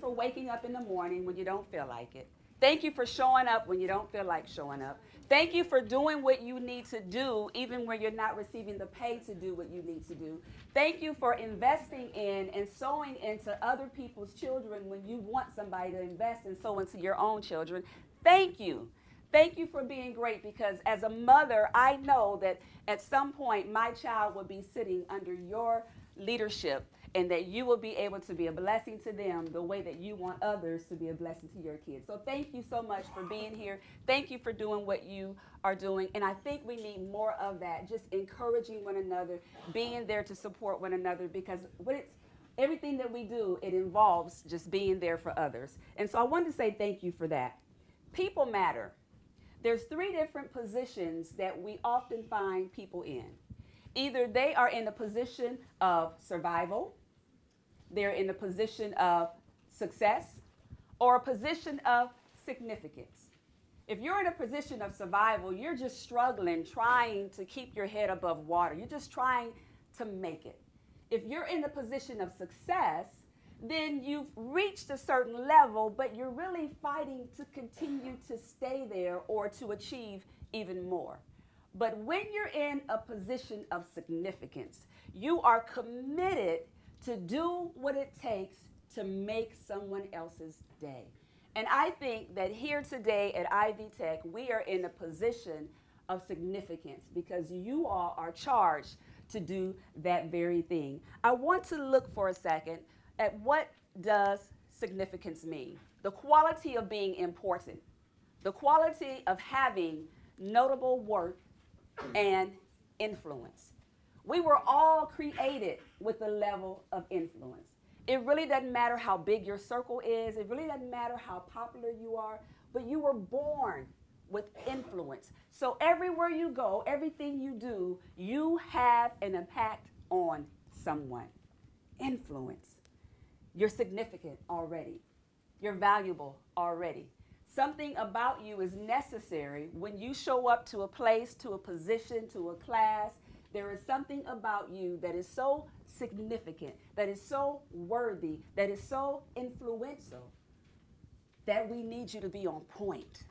for waking up in the morning when you don't feel like it. Thank you for showing up when you don't feel like showing up. Thank you for doing what you need to do, even when you're not receiving the pay to do what you need to do. Thank you for investing in and sowing into other people's children when you want somebody to invest and sow into your own children. Thank you. Thank you for being great, because as a mother, I know that at some point my child will be sitting under your leadership, and that you will be able to be a blessing to them the way that you want others to be a blessing to your kids. So thank you so much for being here. Thank you for doing what you are doing. And I think we need more of that, just encouraging one another, being there to support one another, because everything that we do, it involves just being there for others. And so I wanted to say thank you for that. People matter. There's 3 different positions that we often find people in. Either they are in a position of survival, they're in a position of success, or a position of significance. If you're in a position of survival, you're just struggling, trying to keep your head above water. You're just trying to make it. If you're in a position of success, then you've reached a certain level, but you're really fighting to continue to stay there or to achieve even more. But when you're in a position of significance, you are committed to do what it takes to make someone else's day. And I think that here today at Ivy Tech, we are in a position of significance because you all are charged to do that very thing. I want to look for a second at what does significance mean. The quality of being important, the quality of having notable work and influence. We were all created with a level of influence. It really doesn't matter how big your circle is. It really doesn't matter how popular you are, but you were born with influence. So everywhere you go, everything you do, you have an impact on someone. Influence. You're significant already. You're valuable already. Something about you is necessary when you show up to a place, to a position, to a class. There is something about you that is so significant, that is so worthy, that is so influential, that we need you to be on point.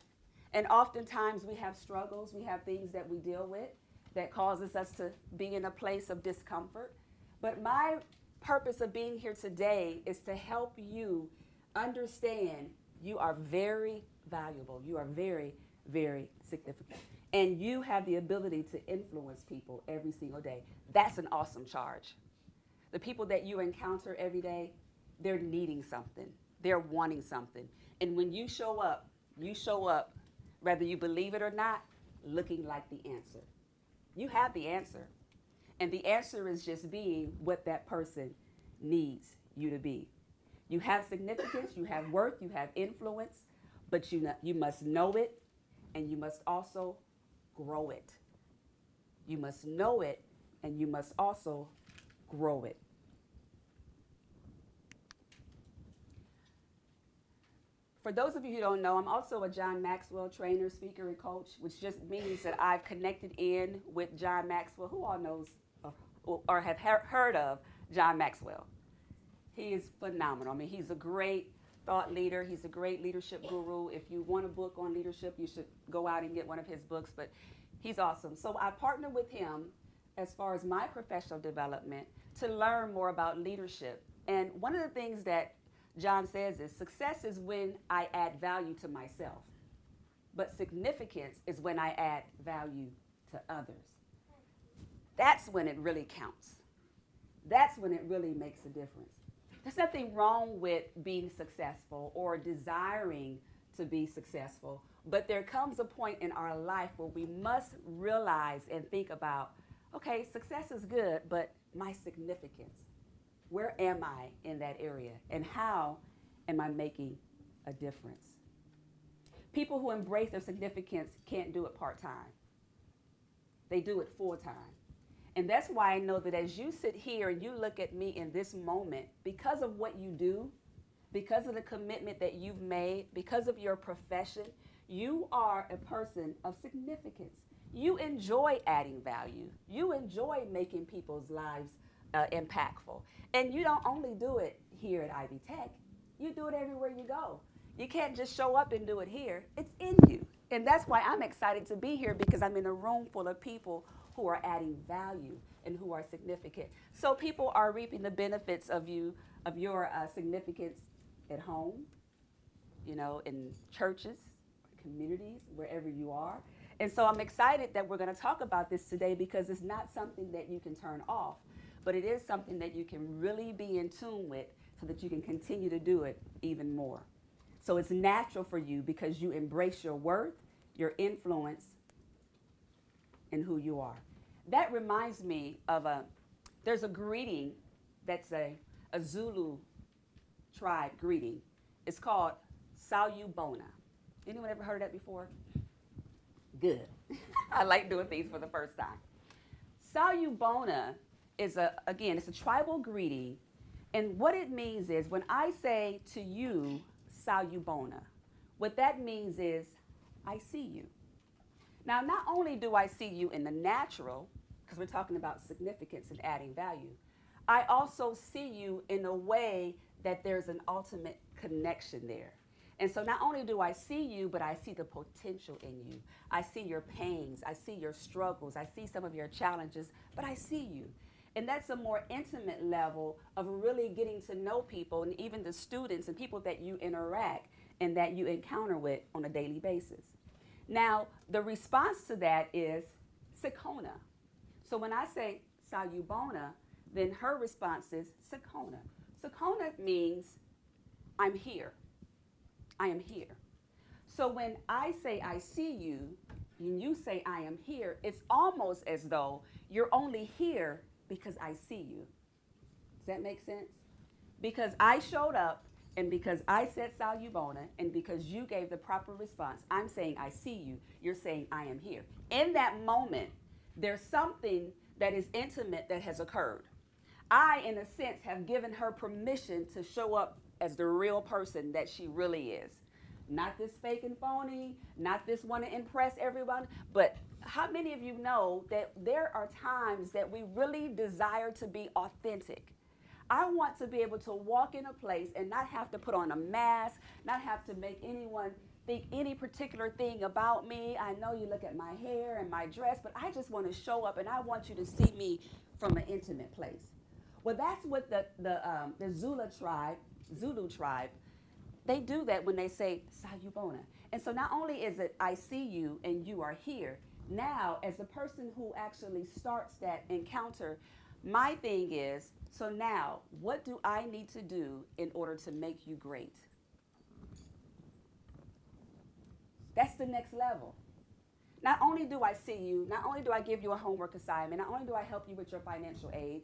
And oftentimes we have struggles, we have things that we deal with that causes us to be in a place of discomfort. But my purpose of being here today is to help you understand you are very valuable. You are very, very significant. And you have the ability to influence people every single day. That's an awesome charge. The people that you encounter every day, they're needing something. They're wanting something. And when you show up, whether you believe it or not, looking like the answer. You have the answer. And the answer is just being what that person needs you to be. You have significance, you have worth, you have influence, but you must know it, and you must also grow it. You must know it, and you must also grow it. For those of you who don't know, I'm also a John Maxwell trainer, speaker, and coach, which just means that I've connected in with John Maxwell. Who all knows or have heard of John Maxwell? He is phenomenal. I mean, he's a great thought leader. He's a great leadership guru. If you want a book on leadership, you should go out and get one of his books, but he's awesome. So I partner with him as far as my professional development to learn more about leadership. And one of the things that John says is success is when I add value to myself, but significance is when I add value to others. That's when it really counts. That's when it really makes a difference. There's nothing wrong with being successful or desiring to be successful, but there comes a point in our life where we must realize and think about, okay, success is good, but my significance, where am I in that area, and how am I making a difference? People who embrace their significance can't do it part-time. They do it full-time. And that's why I know that as you sit here and you look at me in this moment, because of what you do, because of the commitment that you've made, because of your profession, you are a person of significance. You enjoy adding value. You enjoy making people's lives impactful. And you don't only do it here at Ivy Tech. You do it everywhere you go. You can't just show up and do it here. It's in you. And that's why I'm excited to be here because I'm in a room full of people who are adding value and who are significant. So people are reaping the benefits of your significance at home, in churches, communities, wherever you are. And so I'm excited that we're going to talk about this today because it's not something that you can turn off, but it is something that you can really be in tune with so that you can continue to do it even more. So it's natural for you because you embrace your worth, your influence, and who you are. That reminds me of there's a greeting that's a Zulu tribe greeting. It's called Salubona. Anyone ever heard of that before? Good. I like doing things for the first time. Salubona is it's a tribal greeting. And what it means is when I say to you, Salubona, what that means is I see you. Now, not only do I see you in the natural, because we're talking about significance and adding value, I also see you in a way that there's an ultimate connection there. And so not only do I see you, but I see the potential in you. I see your pains. I see your struggles. I see some of your challenges, but I see you. And that's a more intimate level of really getting to know people and even the students and people that you interact and that you encounter with on a daily basis. Now, the response to that is Sikona. So when I say Salubona, then her response is Sikona. Sikona means I'm here. I am here. So when I say I see you, and you say I am here, it's almost as though you're only here because I see you. Does that make sense? Because I showed up and because I said Salubona and because you gave the proper response, I'm saying I see you. You're saying I am here. In that moment, there's something that is intimate that has occurred. I, in a sense, have given her permission to show up as the real person that she really is. Not this fake and phony, not this want to impress everyone, but how many of you know that there are times that we really desire to be authentic? I want to be able to walk in a place and not have to put on a mask, not have to make anyone think any particular thing about me. I know you look at my hair and my dress, but I just want to show up and I want you to see me from an intimate place. Well, that's what the Zulu tribe, they do that when they say Salubona. And so not only is it I see you and you are here, now as the person who actually starts that encounter, my thing is, so now what do I need to do in order to make you great? That's the next level. Not only do I see you, not only do I give you a homework assignment, not only do I help you with your financial aid,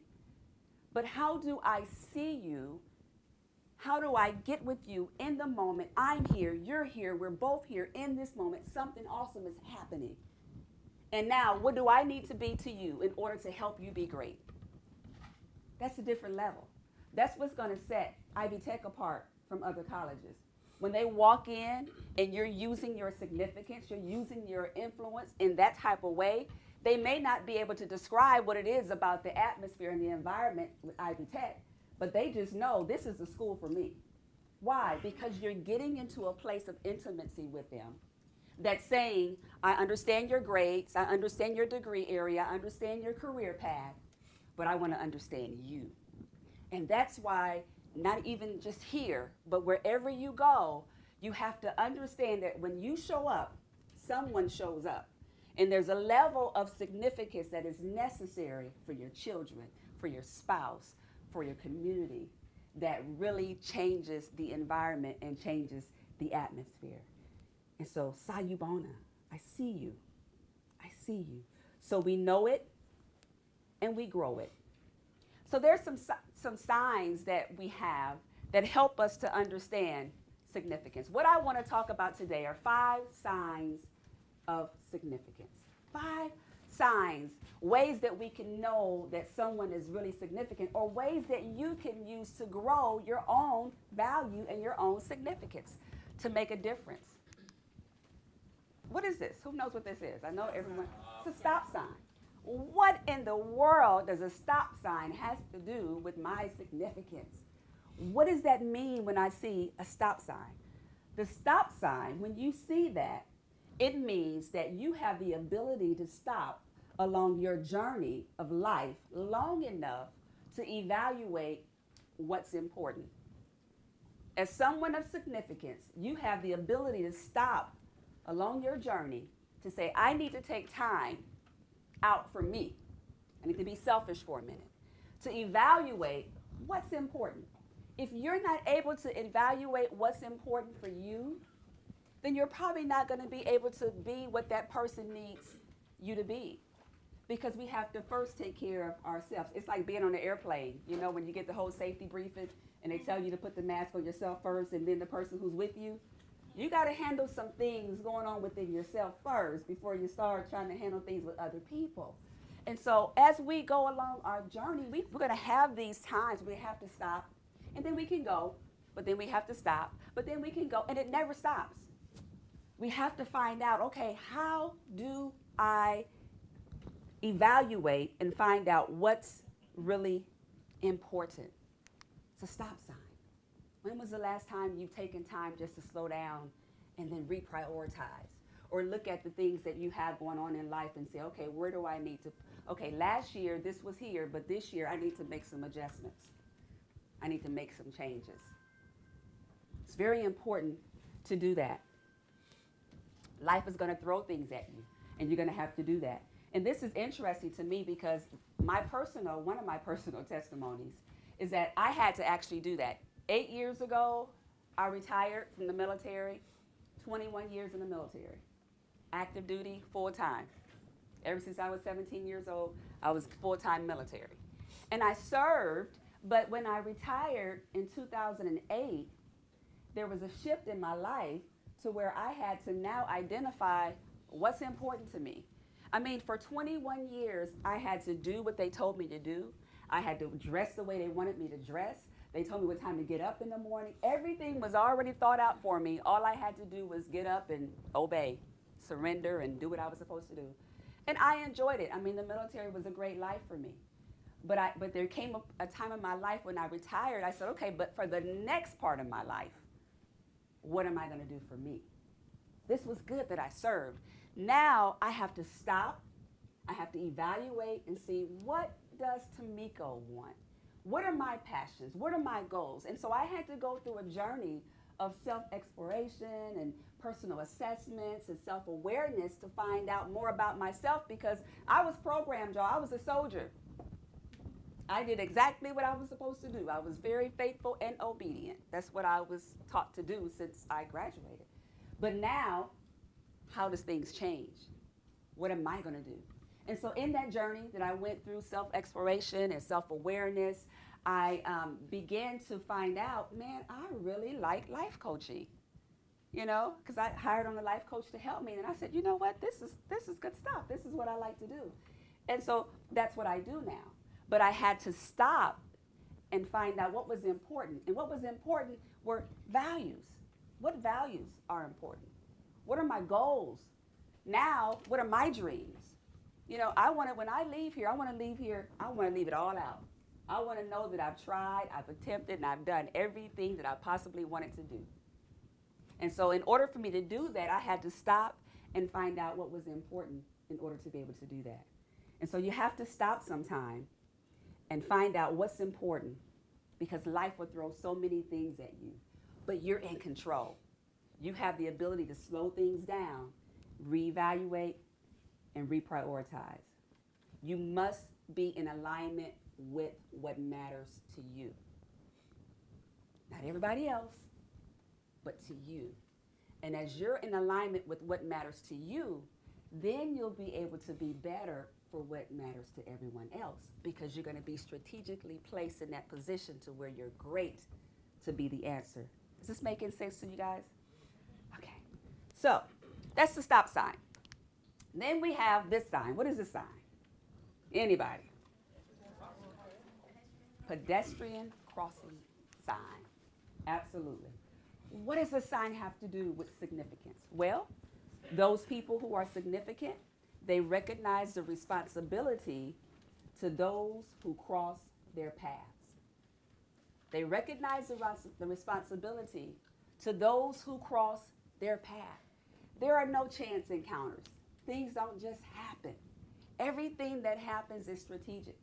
but how do I see you? How do I get with you in the moment? I'm here, you're here, we're both here in this moment. Something awesome is happening. And now, what do I need to be to you in order to help you be great? That's a different level. That's what's going to set Ivy Tech apart from other colleges. When they walk in and you're using your significance, you're using your influence in that type of way, they may not be able to describe what it is about the atmosphere and the environment with Ivy Tech, but they just know this is the school for me. Why? Because you're getting into a place of intimacy with them that's saying, I understand your grades, I understand your degree area, I understand your career path, but I want to understand you. And that's why, not even just here, but wherever you go, you have to understand that when you show up, someone shows up. And there's a level of significance that is necessary for your children, for your spouse, for your community, that really changes the environment and changes the atmosphere. And so, Salubona, I see you. I see you. So we know it and we grow it. So there's some signs that we have that help us to understand significance. What I want to talk about today are 5 signs of significance. 5 signs, ways that we can know that someone is really significant, or ways that you can use to grow your own value and your own significance to make a difference. What is this? Who knows what this is? I know everyone. It's a stop sign. What in the world does a stop sign have to do with my significance? What does that mean when I see a stop sign? The stop sign, when you see that, it means that you have the ability to stop along your journey of life long enough to evaluate what's important. As someone of significance, you have the ability to stop along your journey to say, I need to take time out for me. I need to be selfish for a minute, to evaluate what's important. If you're not able to evaluate what's important for you, then you're probably not going to be able to be what that person needs you to be. Because we have to first take care of ourselves. It's like being on an airplane, you know, when you get the whole safety briefing and they tell you to put the mask on yourself first and then the person who's with you. You got to handle some things going on within yourself first before you start trying to handle things with other people. And so as we go along our journey, we're going to have these times we have to stop, and then we can go, but then we have to stop, but then we can go, and it never stops. We have to find out, okay, how do I evaluate and find out what's really important? It's a stop sign. When was the last time you've taken time just to slow down and then reprioritize? Or look at the things that you have going on in life and say, okay, where do I need to, okay, last year this was here, but this year I need to make some adjustments. I need to make some changes. It's very important to do that. Life is going to throw things at you, and you're going to have to do that. And this is interesting to me because one of my personal testimonies is that I had to actually do that. 8 years ago, I retired from the military, 21 years in the military, active duty, full time. Ever since I was 17 years old, I was full-time military. And I served, but when I retired in 2008, there was a shift in my life to where I had to now identify what's important to me. I mean, for 21 years, I had to do what they told me to do. I had to dress the way they wanted me to dress. They told me what time to get up in the morning. Everything was already thought out for me. All I had to do was get up and obey, surrender, and do what I was supposed to do. And I enjoyed it. I mean, the military was a great life for me. But there came a time in my life when I retired. I said, okay, but for the next part of my life, what am I going to do for me? This was good that I served. Now I have to stop. I have to evaluate and see, what does Timeko want? What are my passions? What are my goals? And so I had to go through a journey of self-exploration and personal assessments and self-awareness to find out more about myself, because I was programmed, y'all. I was a soldier. I did exactly what I was supposed to do. I was very faithful and obedient. That's what I was taught to do since I graduated. But now, how does things change? What am I going to do? And so in that journey that I went through, self-exploration and self-awareness, I began to find out, man, I really like life coaching, you know, because I hired on a life coach to help me. And I said, you know what, this is good stuff. This is what I like to do. And so that's what I do now. But I had to stop and find out what was important. And what was important were values. What values are important? What are my goals? Now, what are my dreams? You know, when I leave here, I want to leave it all out. I want to know that I've tried, I've attempted, and I've done everything that I possibly wanted to do. And so in order for me to do that, I had to stop and find out what was important in order to be able to do that. And so you have to stop sometime and find out what's important, because life will throw so many things at you. But you're in control. You have the ability to slow things down, reevaluate, and reprioritize. You must be in alignment with what matters to you. Not everybody else, but to you. And as you're in alignment with what matters to you, then you'll be able to be better for what matters to everyone else, because you're going to be strategically placed in that position to where you're great to be the answer. Is this making sense to you guys? Okay. So that's the stop sign. Then we have this sign. What is this sign? Anybody? Pedestrian crossing sign. Absolutely. What does a sign have to do with significance? Well, those people who are significant, they recognize the responsibility to those who cross their paths. They recognize the responsibility to those who cross their path. There are no chance encounters. Things don't just happen. Everything that happens is strategic.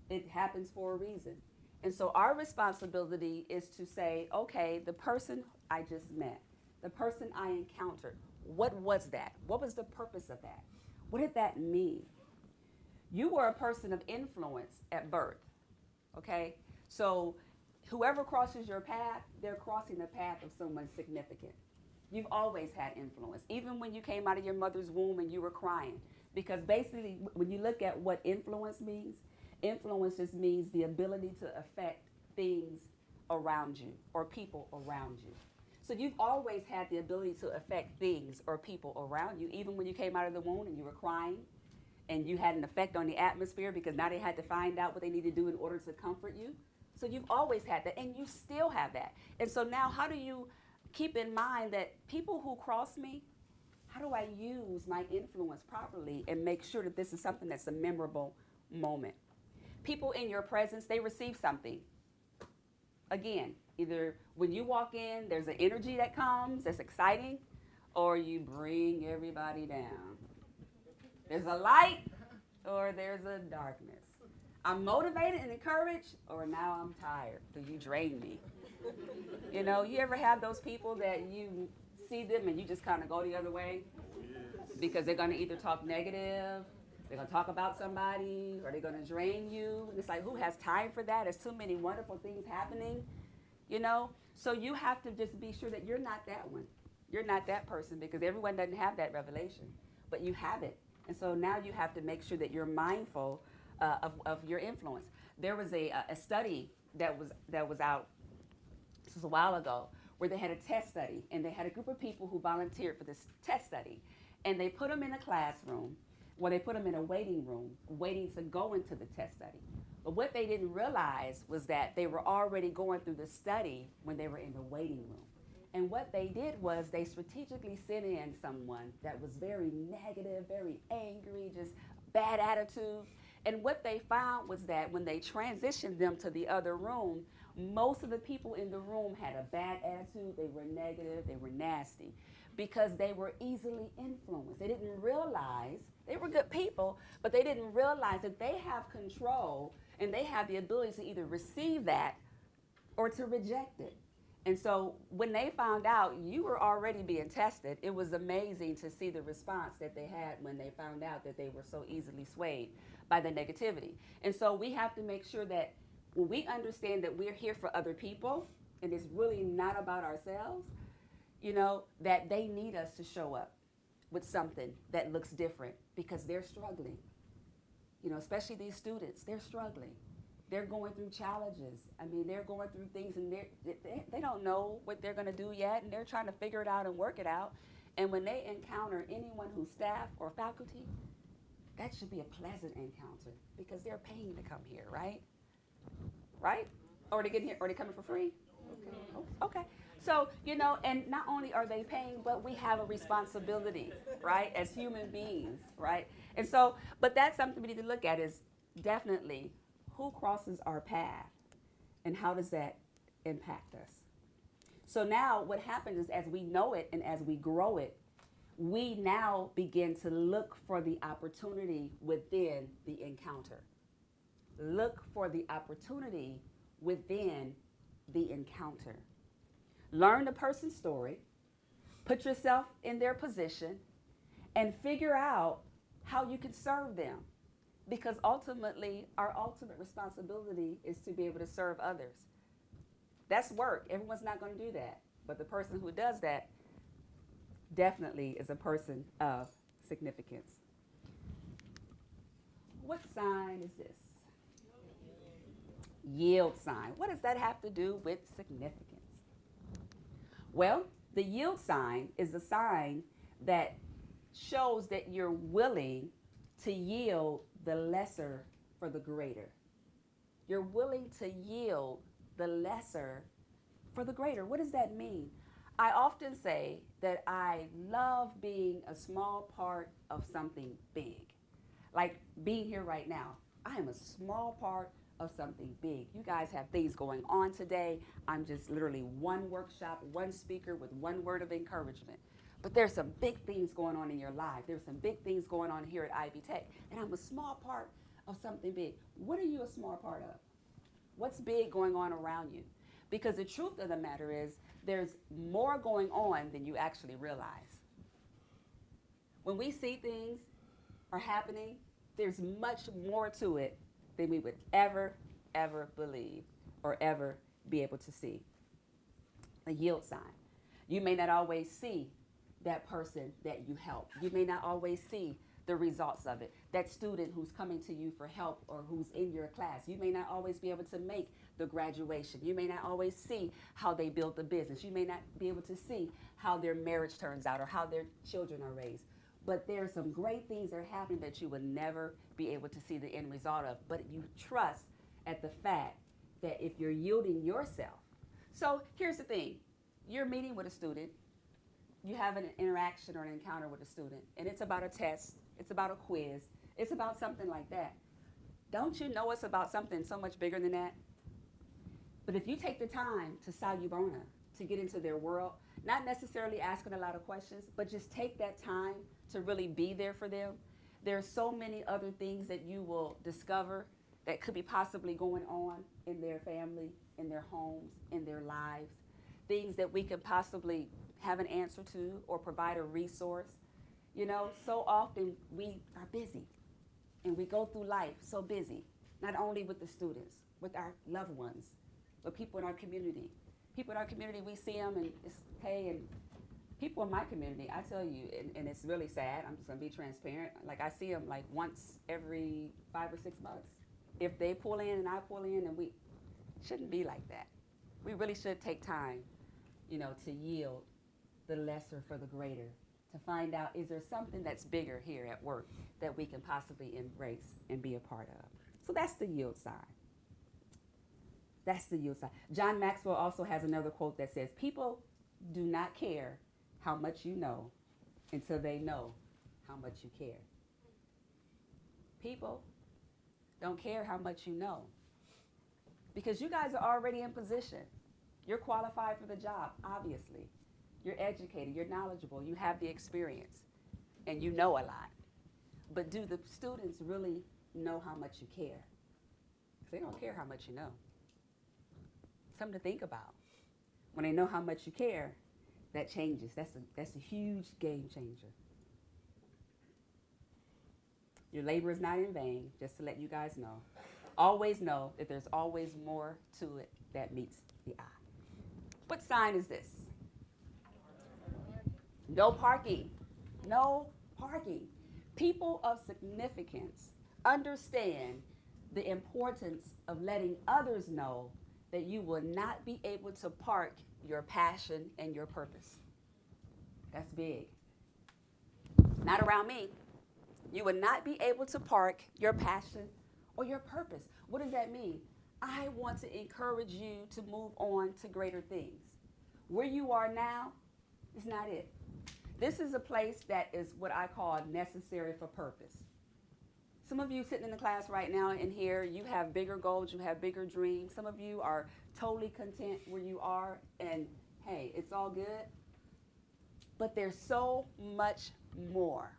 It happens for a reason. And so our responsibility is to say, okay, the person I just met, the person I encountered, what was that? What was the purpose of that? What did that mean? You were a person of influence at birth, okay? So whoever crosses your path, they're crossing the path of someone significant. You've always had influence, even when you came out of your mother's womb and you were crying. Because basically, when you look at what influence just means the ability to affect things around you or people around you. So you've always had the ability to affect things or people around you, even when you came out of the womb and you were crying and you had an effect on the atmosphere because now they had to find out what they need to do in order to comfort you. So you've always had that, and you still have that. And so now how do you keep in mind that people who cross me, how do I use my influence properly and make sure that this is something that's a memorable moment? People in your presence, they receive something. Again, either when you walk in, there's an energy that comes that's exciting, or you bring everybody down. There's a light, or there's a darkness. I'm motivated and encouraged, or now I'm tired. Do you drain me? You know, you ever have those people that you see them and you just kind of go the other way? Because they're going to either talk negative, they're going to talk about somebody, or they're going to drain you. And it's like, who has time for that? There's too many wonderful things happening, you know? So you have to just be sure that you're not that one. You're not that person, because everyone doesn't have that revelation, but you have it. And so now you have to make sure that you're mindful of your influence. There was a study that was out, this was a while ago, where they had a test study, and they had a group of people who volunteered for this test study, and they put them in a classroom, well, they put them in a waiting room, waiting to go into the test study. But what they didn't realize was that they were already going through the study when they were in the waiting room. And what they did was they strategically sent in someone that was very negative, very angry, just bad attitude. And what they found was that when they transitioned them to the other room, most of the people in the room had a bad attitude. They were negative, they were nasty, because they were easily influenced. They didn't realize, they were good people, but they didn't realize that they have control and they have the ability to either receive that or to reject it. And so when they found out you were already being tested, it was amazing to see the response that they had when they found out that they were so easily swayed by the negativity. And so we have to make sure that when we understand that we're here for other people and it's really not about ourselves, you know, that they need us to show up with something that looks different because they're struggling. You know, especially these students, they're struggling. They're going through challenges. I mean, they're going through things and they don't know what they're going to do yet, and they're trying to figure it out and work it out. And when they encounter anyone who's staff or faculty, that should be a pleasant encounter because they're paying to come here, right? Right? Or they getting here, or they coming for free? Okay. So, you know, and not only are they paying, but we have a responsibility, right, as human beings, right? And so, but that's something we need to look at is definitely who crosses our path and how does that impact us? So now what happens is as we know it and as we grow it, we now begin to look for the opportunity within the encounter. Look for the opportunity within the encounter. Learn the person's story, put yourself in their position, and figure out how you can serve them. Because ultimately, our ultimate responsibility is to be able to serve others. That's work. Everyone's not going to do that. But the person who does that definitely is a person of significance. What sign is this? Yield sign. What does that have to do with significance? Well, the yield sign is a sign that shows that you're willing to yield the lesser for the greater. You're willing to yield the lesser for the greater. What does that mean? I often say that I love being a small part of something big. Like being here right now. I am a small part of something big. You guys have things going on today. I'm just literally one workshop, one speaker with one word of encouragement. But there's some big things going on in your life. There's some big things going on here at Ivy Tech. And I'm a small part of something big. What are you a small part of? What's big going on around you? Because the truth of the matter is there's more going on than you actually realize. When we see things are happening, there's much more to it than we would ever believe or ever be able to see. A yield sign. You may not always see that person that you help. You may not always see the results of it. That student who's coming to you for help or who's in your class. You may not always be able to make the graduation. You may not always see how they build the business. You may not be able to see how their marriage turns out or how their children are raised. But there are some great things that are happening that you would never be able to see the end result of. But you trust at the fact that if you're yielding yourself. So here's the thing. You're meeting with a student. You have an interaction or an encounter with a student. And it's about a test. It's about a quiz. It's about something like that. Don't you know it's about something so much bigger than that? But if you take the time to sayubona, to get into their world, not necessarily asking a lot of questions, but just take that time to really be there for them. There are so many other things that you will discover that could be possibly going on in their family, in their homes, in their lives. Things that we could possibly have an answer to or provide a resource. You know, so often we are busy and we go through life so busy, not only with the students, with our loved ones, with people in our community. People in our community, we see them and it's, hey, and people in my community, I tell you, and it's really sad, I'm just gonna be transparent, like I see them like once every 5 or 6 months. If they pull in and I pull in, and we shouldn't be like that. We really should take time, you know, to yield the lesser for the greater, to find out, is there something that's bigger here at work that we can possibly embrace and be a part of? So that's the yield side. That's the yield side. John Maxwell also has another quote that says, people do not care how much you know until they know how much you care. People don't care how much you know because you guys are already in position. You're qualified for the job, obviously. You're educated, you're knowledgeable, you have the experience, and you know a lot. But do the students really know how much you care? Because they don't care how much you know. Something to think about. When they know how much you care, that changes. That's a huge game changer. Your labor is not in vain, just to let you guys know. Always know that there's always more to it that meets the eye. What sign is this? No parking. No parking. People of significance understand the importance of letting others know that you will not be able to park your passion and your purpose. That's big. Not around me. You will not be able to park your passion or your purpose. What does that mean? I want to encourage you to move on to greater things. Where you are now is not it. This is a place that is what I call necessary for purpose. Some of you sitting in the class right now in here, you have bigger goals, you have bigger dreams. Some of you are totally content where you are, and hey, it's all good. But there's so much more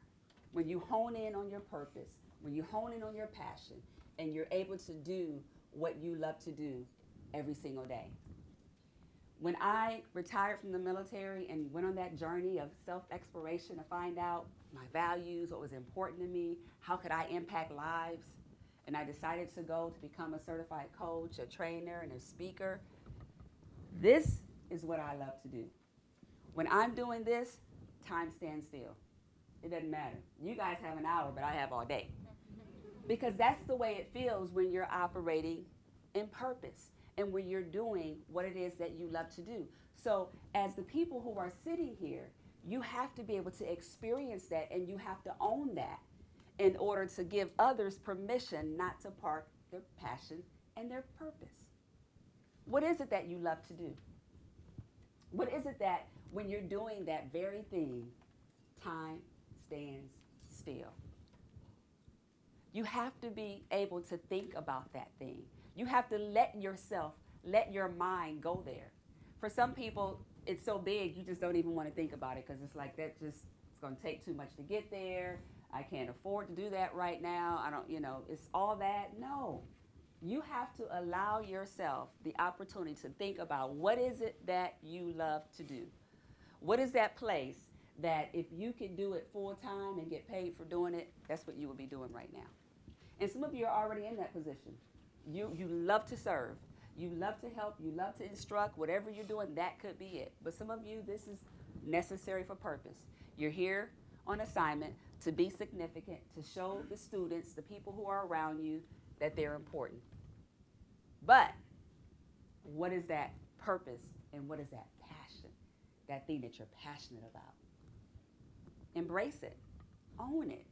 when you hone in on your purpose, when you hone in on your passion, and you're able to do what you love to do every single day. When I retired from the military and went on that journey of self-exploration to find out my values, what was important to me, how could I impact lives, and I decided to go to become a certified coach, a trainer, and a speaker, this is what I love to do. When I'm doing this, time stands still. It doesn't matter. You guys have an hour, but I have all day. Because that's the way it feels when you're operating in purpose and when you're doing what it is that you love to do. So as the people who are sitting here, you have to be able to experience that, and you have to own that in order to give others permission not to park their passion and their purpose. What is it that you love to do? What is it that when you're doing that very thing, time stands still? You have to be able to think about that thing. You have to let yourself, let your mind go there. For some people, it's so big, you just don't even want to think about it because it's like that just, it's going to take too much to get there. I can't afford to do that right now. I don't, it's all that. No. You have to allow yourself the opportunity to think about what is it that you love to do? What is that place that if you can do it full time and get paid for doing it, that's what you would be doing right now. And some of you are already in that position. You love to serve. You love to help. You love to instruct. Whatever you're doing, that could be it. But some of you, this is necessary for purpose. You're here on assignment to be significant, to show the students, the people who are around you, that they're important. But what is that purpose and what is that passion, that thing that you're passionate about? Embrace it, own it,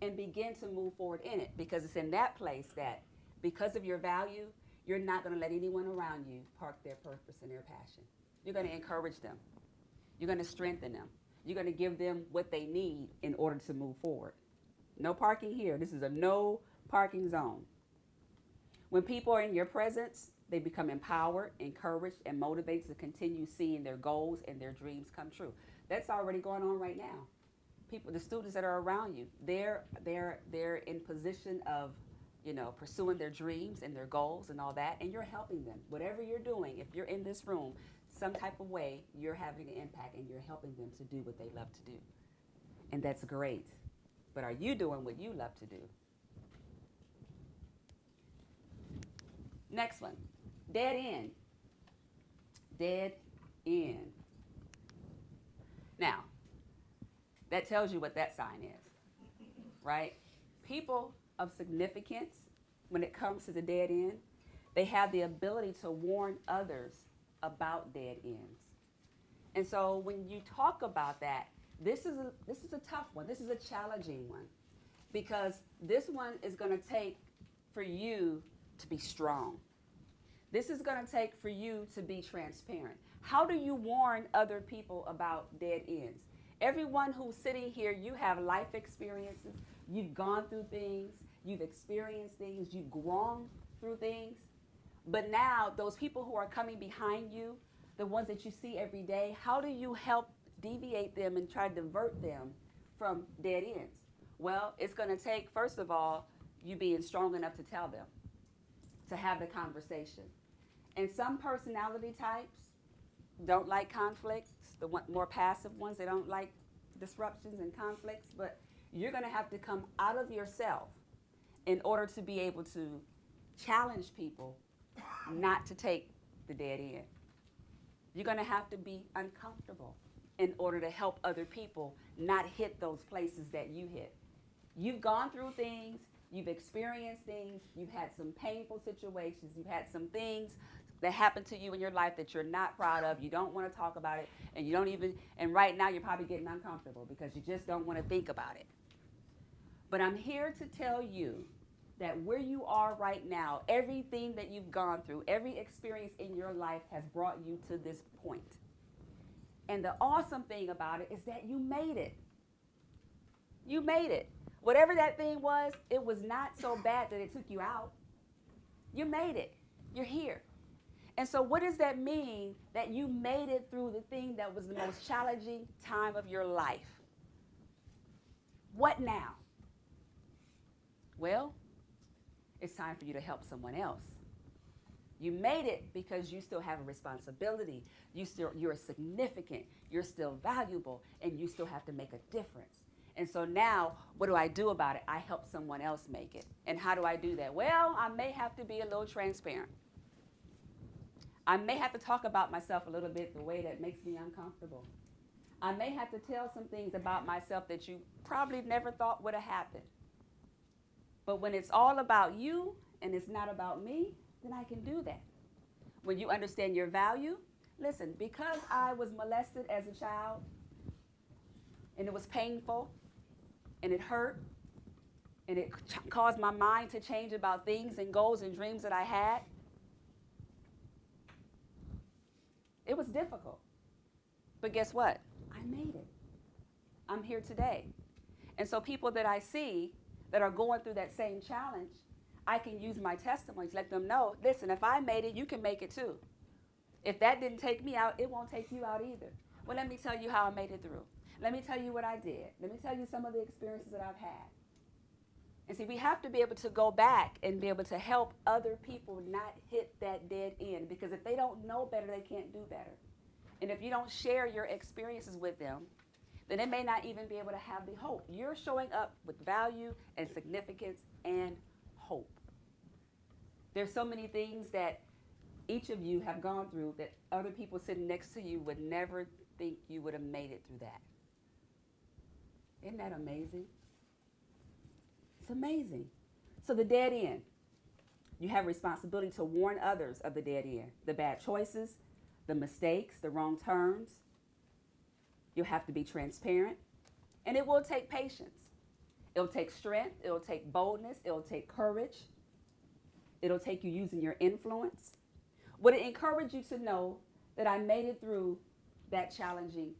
and begin to move forward in it, because it's in that place that because of your value, you're not going to let anyone around you park their purpose and their passion. You're going to encourage them. You're going to strengthen them. You're going to give them what they need in order to move forward. No parking here. This is a no parking zone. When people are in your presence, they become empowered, encouraged, and motivated to continue seeing their goals and their dreams come true. That's already going on right now. People, the students that are around you, they're in position of, pursuing their dreams and their goals and all that, and you're helping them. Whatever you're doing, if you're in this room, some type of way, you're having an impact and you're helping them to do what they love to do. And that's great. But are you doing what you love to do? Next one, dead end. Dead end. Now, that tells you what that sign is, right? People of significance, when it comes to the dead end, they have the ability to warn others about dead ends. And so when you talk about that, this is a tough one. This is a challenging one, because this one is going to take for you to be strong. This is going to take for you to be transparent. How do you warn other people about dead ends? Everyone who's sitting here, you have life experiences. You've gone through things. You've experienced things. You've grown through things. But now, those people who are coming behind you, the ones that you see every day, how do you help deviate them and try to divert them from dead ends? Well, it's going to take, first of all, you being strong enough to tell them, to have the conversation. And some personality types don't like conflicts, the more passive ones, they don't like disruptions and conflicts, but you're going to have to come out of yourself in order to be able to challenge people not to take the dead end. You're going to have to be uncomfortable in order to help other people not hit those places that you hit. You've gone through things, you've experienced things, you've had some painful situations, you've had some things that happened to you in your life that you're not proud of, you don't want to talk about it, and you don't even, and right now you're probably getting uncomfortable because you just don't want to think about it. But I'm here to tell you that where you are right now, everything that you've gone through, every experience in your life has brought you to this point. And the awesome thing about it is that you made it. You made it. Whatever that thing was, it was not so bad that it took you out. You made it. You're here. And so what does that mean that you made it through the thing that was the most challenging time of your life? What now? Well, it's time for you to help someone else. You made it because you still have a responsibility. You're significant. You're still valuable, and you still have to make a difference. And so now, what do I do about it? I help someone else make it. And how do I do that? Well, I may have to be a little transparent. I may have to talk about myself a little bit the way that makes me uncomfortable. I may have to tell some things about myself that you probably never thought would have happened. But when it's all about you and it's not about me, then I can do that. When you understand your value, listen, because I was molested as a child, and it was painful, and it hurt, and it caused my mind to change about things and goals and dreams that I had, it was difficult. But guess what? I made it. I'm here today. And so people that I see, that are going through that same challenge, I can use my testimony to let them know, listen, if I made it, you can make it too. If that didn't take me out, it won't take you out either. Well, let me tell you how I made it through. Let me tell you what I did. Let me tell you some of the experiences that I've had. And see, we have to be able to go back and be able to help other people not hit that dead end, because if they don't know better, they can't do better. And if you don't share your experiences with them, then they may not even be able to have the hope. You're showing up with value and significance and hope. There's so many things that each of you have gone through that other people sitting next to you would never think you would have made it through that. Isn't that amazing? It's amazing. So the dead end. You have responsibility to warn others of the dead end, the bad choices, the mistakes, the wrong turns. You'll have to be transparent. And it will take patience. It'll take strength. It'll take boldness. It'll take courage. It'll take you using your influence. Would it encourage you to know that I made it through that challenging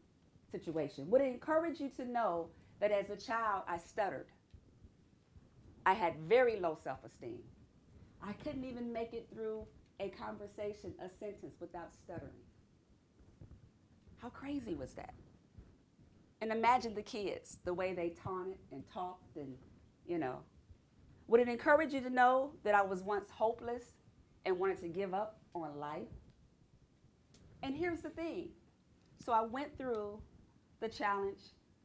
situation? Would it encourage you to know that as a child, I stuttered? I had very low self-esteem. I couldn't even make it through a conversation, a sentence, without stuttering. How crazy was that? And imagine the kids, the way they taunted and talked and, Would it encourage you to know that I was once hopeless and wanted to give up on life? And here's the thing. So I went through the challenge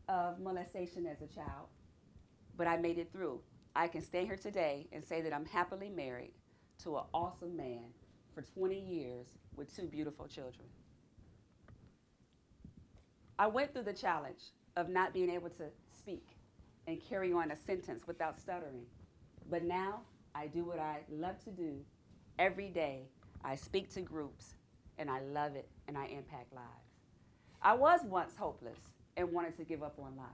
of molestation as a child, but I made it through. I can stand here today and say that I'm happily married to an awesome man for 20 years with 2 beautiful children. I went through the challenge of not being able to speak and carry on a sentence without stuttering. But now I do what I love to do every day. I speak to groups and I love it and I impact lives. I was once hopeless and wanted to give up on life.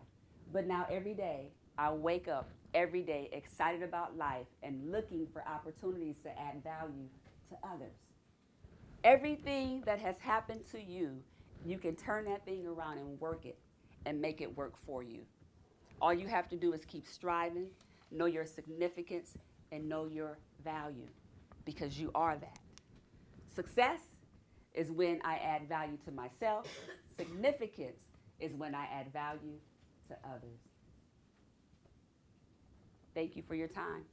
But now every day I wake up every day excited about life and looking for opportunities to add value to others. Everything that has happened to you, you can turn that thing around and work it and make it work for you. All you have to do is keep striving, know your significance, and know your value, because you are that. Success is when I add value to myself. Significance is when I add value to others. Thank you for your time.